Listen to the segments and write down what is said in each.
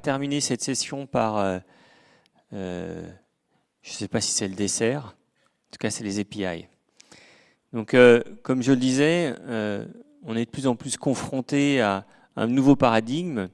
terminer cette session par, je ne sais pas si c'est le dessert, en tout cas c'est les API. Donc comme je le disais, on est de plus en plus confronté à un nouveau paradigme.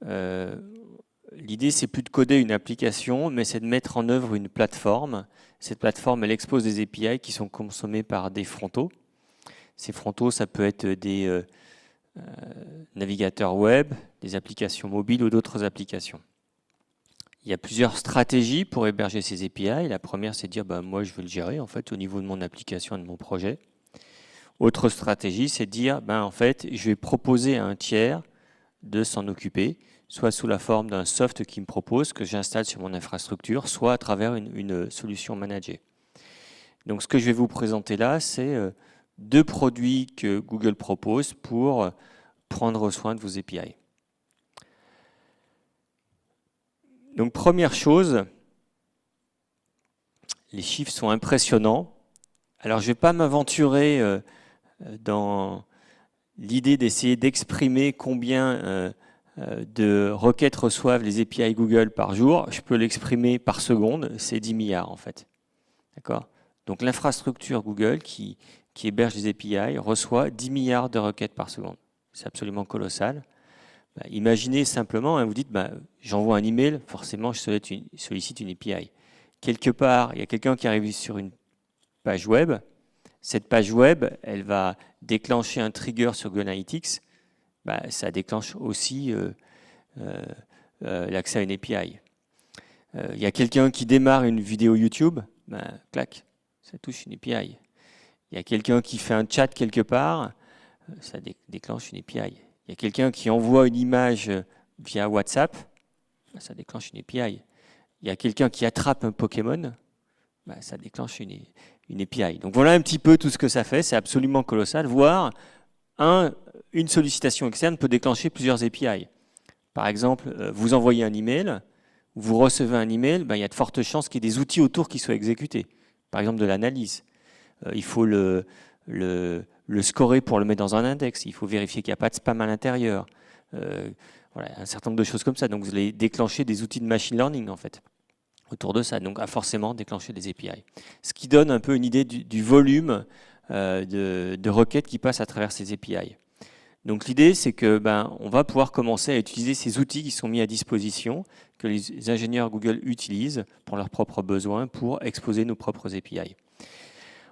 L'idée, c'est plus de coder une application, mais c'est de mettre en œuvre une plateforme. Cette plateforme, elle expose des API qui sont consommés par des frontaux. Ces frontaux, ça peut être des navigateurs web, des applications mobiles ou d'autres applications. Il y a plusieurs stratégies pour héberger ces API. La première, c'est de dire, moi, je veux le gérer en fait, au niveau de mon application et de mon projet. Autre stratégie, c'est de dire, en fait, je vais proposer à un tiers de s'en occuper, soit sous la forme d'un soft qui me propose, que j'installe sur mon infrastructure, soit à travers une solution managée. Donc ce que je vais vous présenter là, c'est 2 produits que Google propose pour prendre soin de vos API. Donc première chose, les chiffres sont impressionnants. Alors je ne vais pas m'aventurer dans l'idée d'essayer d'exprimer combien de requêtes reçoivent les API Google par jour. Je peux l'exprimer par seconde, c'est 10 milliards en fait. D'accord ? Donc l'infrastructure Google qui héberge les API reçoit 10 milliards de requêtes par seconde. C'est absolument colossal. Imaginez simplement, vous dites, j'envoie un email, forcément je sollicite une API. Quelque part, il y a quelqu'un qui arrive sur une page web. Cette page web, elle va déclencher un trigger sur Google Analytics. Ça déclenche aussi l'accès à une API. Il y a quelqu'un qui démarre une vidéo YouTube, clac, ça touche une API. Il y a quelqu'un qui fait un chat quelque part, ça déclenche une API. Il y a quelqu'un qui envoie une image via WhatsApp, ça déclenche une API. Il y a quelqu'un qui attrape un Pokémon, ça déclenche une API. Donc voilà un petit peu tout ce que ça fait, c'est absolument colossal, voire une sollicitation externe peut déclencher plusieurs API. Par exemple, vous envoyez un email, vous recevez un email, il y a de fortes chances qu'il y ait des outils autour qui soient exécutés. Par exemple, de l'analyse. Il faut le scorer pour le mettre dans un index. Il faut vérifier qu'il n'y a pas de spam à l'intérieur. Voilà, un certain nombre de choses comme ça. Donc, vous allez déclencher des outils de machine learning, en fait, autour de ça. Donc, forcément déclencher des API. Ce qui donne un peu une idée du volume de requêtes qui passent à travers ces API. Donc l'idée, c'est que on va pouvoir commencer à utiliser ces outils qui sont mis à disposition, que les ingénieurs Google utilisent pour leurs propres besoins, pour exposer nos propres API.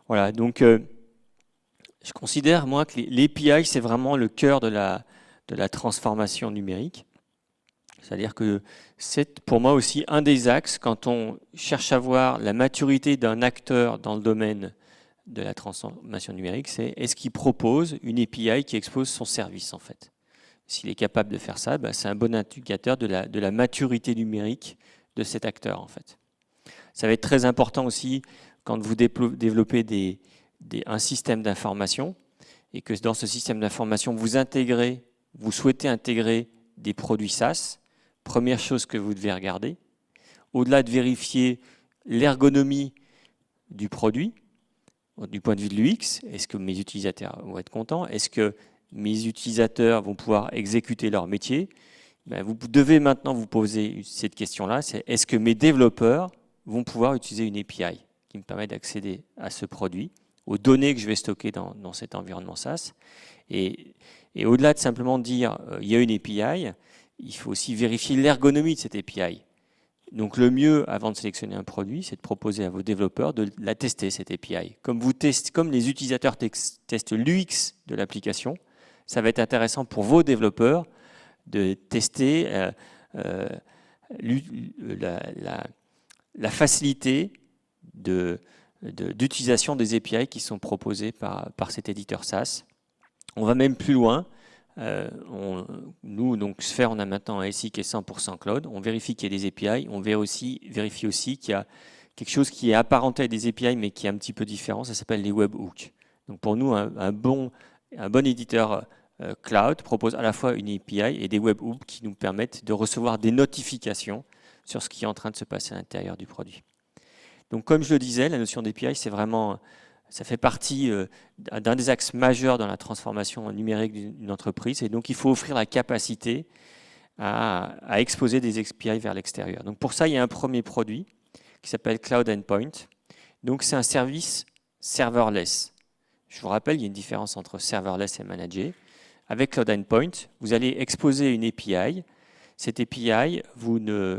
Voilà, donc je considère, moi, que l'API, c'est vraiment le cœur de la transformation numérique. C'est-à-dire que c'est pour moi aussi un des axes quand on cherche à voir la maturité d'un acteur dans le domaine de la transformation numérique, c'est est-ce qu'il propose une API qui expose son service en fait. S'il est capable de faire ça, c'est un bon indicateur de la maturité numérique de cet acteur en fait. Ça va être très important aussi quand vous développez un système d'information et que dans ce système d'information vous souhaitez intégrer des produits SaaS. Première chose que vous devez regarder, au-delà de vérifier l'ergonomie du produit, du point de vue de l'UX, est-ce que mes utilisateurs vont être contents? Est-ce que mes utilisateurs vont pouvoir exécuter leur métier? Vous devez maintenant vous poser cette question-là, c'est est-ce que mes développeurs vont pouvoir utiliser une API qui me permet d'accéder à ce produit, aux données que je vais stocker dans cet environnement SaaS. Et au-delà de simplement dire il y a une API, il faut aussi vérifier l'ergonomie de cette API. Donc le mieux, avant de sélectionner un produit, c'est de proposer à vos développeurs de la tester, cette API. Comme les utilisateurs testent l'UX de l'application, ça va être intéressant pour vos développeurs de tester la facilité d'utilisation des API qui sont proposées par cet éditeur SaaS. On va même plus loin. Nous, donc Sphere, on a maintenant un SI qui est 100% cloud. On vérifie qu'il y a des API. On vérifie aussi qu'il y a quelque chose qui est apparenté à des API, mais qui est un petit peu différent. Ça s'appelle les webhooks. Donc pour nous, un bon éditeur cloud propose à la fois une API et des webhooks qui nous permettent de recevoir des notifications sur ce qui est en train de se passer à l'intérieur du produit. Donc comme je le disais, la notion d'API, ça fait partie d'un des axes majeurs dans la transformation numérique d'une entreprise. Et donc, il faut offrir la capacité à exposer des API vers l'extérieur. Donc pour ça, il y a un premier produit qui s'appelle Cloud Endpoint. Donc c'est un service serverless. Je vous rappelle, il y a une différence entre serverless et managé. Avec Cloud Endpoint, vous allez exposer une API. Cette API,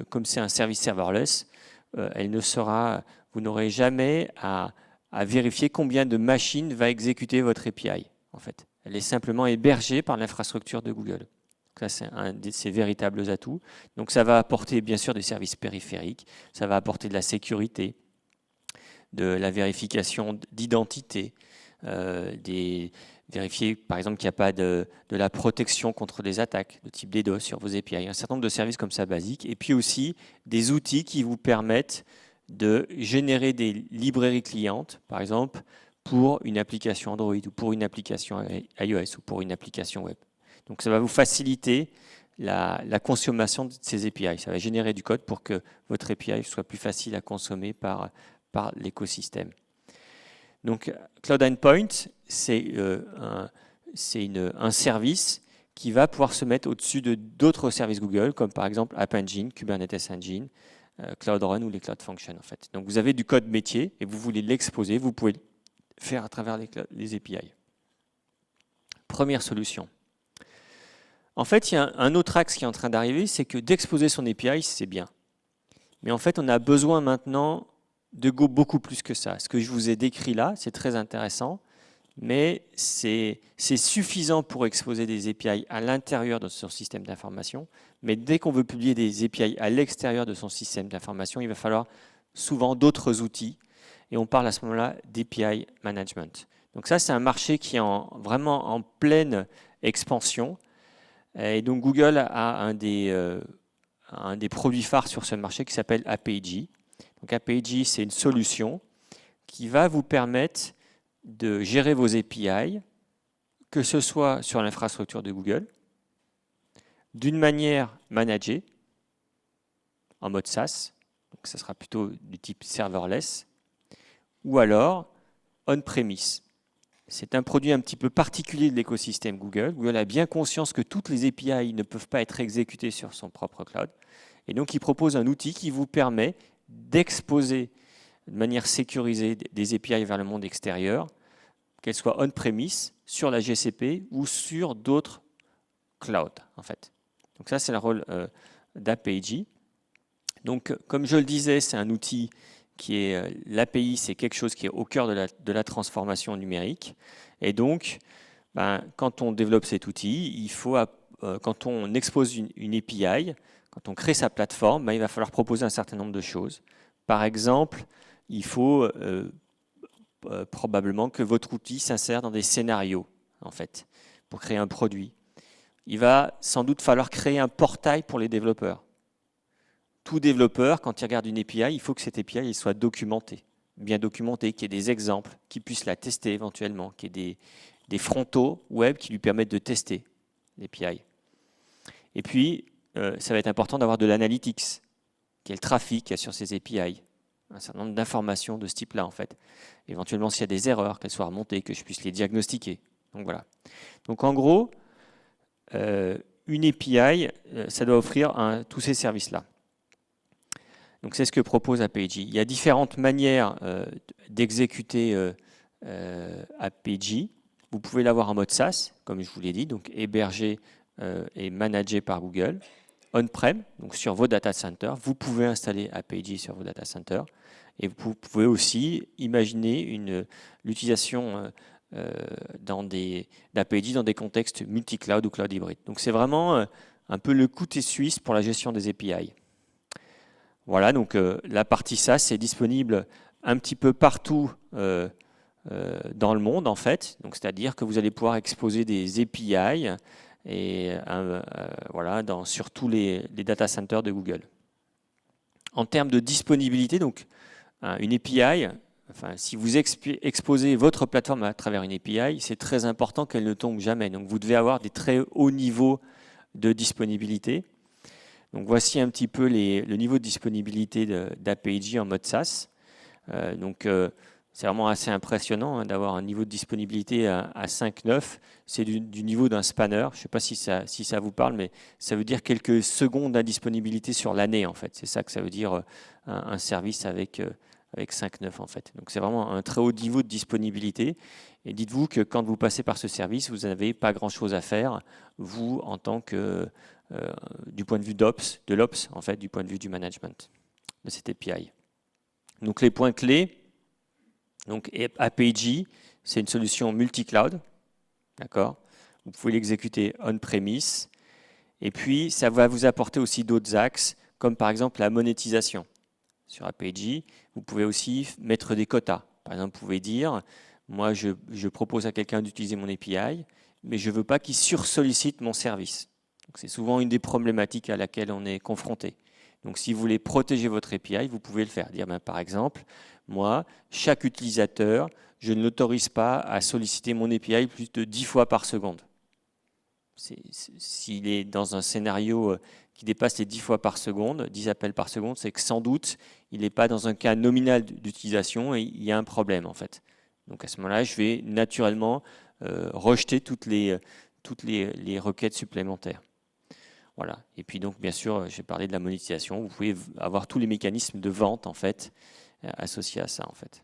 comme c'est un service serverless, vous n'aurez jamais à vérifier combien de machines va exécuter votre API. En fait, elle est simplement hébergée par l'infrastructure de Google. Ça, c'est un de ses véritables atouts. Donc, ça va apporter bien sûr des services périphériques, ça va apporter de la sécurité, de la vérification d'identité, vérifier par exemple qu'il n'y a pas de la protection contre des attaques de type DDoS sur vos API, un certain nombre de services comme ça basiques, et puis aussi des outils qui vous permettent de générer des librairies clientes, par exemple pour une application Android ou pour une application iOS ou pour une application web. Donc ça va vous faciliter la consommation de ces API. Ça va générer du code pour que votre API soit plus facile à consommer par l'écosystème. Donc Cloud Endpoint, c'est un service qui va pouvoir se mettre au-dessus d'autres services Google, comme par exemple App Engine, Kubernetes Engine, Cloud Run ou les Cloud Functions en fait. Donc vous avez du code métier et vous voulez l'exposer, vous pouvez le faire à travers les API. Première solution. En fait, il y a un autre axe qui est en train d'arriver, c'est que d'exposer son API, c'est bien. Mais en fait, on a besoin maintenant de Go beaucoup plus que ça. Ce que je vous ai décrit là, c'est très intéressant, mais c'est suffisant pour exposer des API à l'intérieur de son système d'information. Mais dès qu'on veut publier des API à l'extérieur de son système d'information, il va falloir souvent d'autres outils. Et on parle à ce moment-là d'API management. Donc ça, c'est un marché qui est vraiment en pleine expansion. Et donc Google a un des produits phares sur ce marché qui s'appelle APIG. Donc APIG, c'est une solution qui va vous permettre de gérer vos API, que ce soit sur l'infrastructure de Google, d'une manière managée, en mode SaaS, donc ça sera plutôt du type serverless, ou alors on-premise. C'est un produit un petit peu particulier de l'écosystème Google. Google a bien conscience que toutes les API ne peuvent pas être exécutées sur son propre cloud. Et donc, il propose un outil qui vous permet d'exposer de manière sécurisée des API vers le monde extérieur, qu'elles soient on-premise, sur la GCP ou sur d'autres clouds, en fait. Donc ça, c'est le rôle d'APIG. Donc, comme je le disais, c'est un outil qui est l'API, c'est quelque chose qui est au cœur de la transformation numérique. Et donc, quand on développe cet outil, quand on expose une API, quand on crée sa plateforme, il va falloir proposer un certain nombre de choses. Par exemple, il faut probablement que votre outil s'insère dans des scénarios, en fait, pour créer un produit. Il va sans doute falloir créer un portail pour les développeurs. Tout développeur, quand il regarde une API, il faut que cette API soit documentée, bien documentée, qu'il y ait des exemples, qu'il puisse la tester éventuellement, qu'il y ait des frontaux web qui lui permettent de tester l'API. Et puis, ça va être important d'avoir de l'analytics, quel trafic il y a sur ces API, un certain nombre d'informations de ce type-là en fait. Éventuellement, s'il y a des erreurs, qu'elles soient remontées, que je puisse les diagnostiquer. Donc voilà. Donc en gros, une API, ça doit offrir tous ces services-là. Donc c'est ce que propose APIG. Il y a différentes manières d'exécuter APIG. Vous pouvez l'avoir en mode SaaS, comme je vous l'ai dit, donc hébergé et managé par Google. On-prem, donc sur vos data centers, vous pouvez installer APIG sur vos data centers. Et vous pouvez aussi imaginer l'utilisation d'APIG dans des contextes multi-cloud ou cloud hybride. Donc c'est vraiment un peu le couteau suisse pour la gestion des API. Voilà, donc la partie SaaS est disponible un petit peu partout dans le monde en fait. Donc c'est-à-dire que vous allez pouvoir exposer des API et voilà, sur tous les data centers de Google. En termes de disponibilité, donc une API, si vous exposez votre plateforme à travers une API, c'est très important qu'elle ne tombe jamais. Donc vous devez avoir des très hauts niveaux de disponibilité. Donc voici un petit peu le niveau de disponibilité d'APIG en mode SaaS. Donc C'est vraiment assez impressionnant hein, d'avoir un niveau de disponibilité à 5,9. C'est du niveau d'un spanner. Je ne sais pas si ça vous parle, mais ça veut dire quelques secondes d'indisponibilité sur l'année, en fait. C'est ça que ça veut dire un service avec 5,9, en fait. Donc, c'est vraiment un très haut niveau de disponibilité. Et dites-vous que quand vous passez par ce service, vous n'avez pas grand-chose à faire, vous, en tant que, du point de vue de l'Ops, en fait, du point de vue du management de cette API. Donc, les points clés. Donc APJ, c'est une solution multi-cloud, d'accord. Vous pouvez l'exécuter on-premise, et puis ça va vous apporter aussi d'autres axes, comme par exemple la monétisation. Sur APJ, vous pouvez aussi mettre des quotas. Par exemple, vous pouvez dire, moi je propose à quelqu'un d'utiliser mon API, mais je ne veux pas qu'il sursollicite mon service. C'est souvent une des problématiques à laquelle on est confronté. Donc si vous voulez protéger votre API, vous pouvez le faire. Dire par exemple, moi, chaque utilisateur, je ne l'autorise pas à solliciter mon API plus de 10 fois par seconde. S'il est dans un scénario qui dépasse les 10 fois par seconde, 10 appels par seconde, c'est que sans doute, il n'est pas dans un cas nominal d'utilisation et il y a un problème en fait. Donc à ce moment-là, je vais naturellement rejeter toutes les requêtes supplémentaires. Voilà. Et puis donc, bien sûr, j'ai parlé de la monétisation. Vous pouvez avoir tous les mécanismes de vente en fait associés à ça en fait.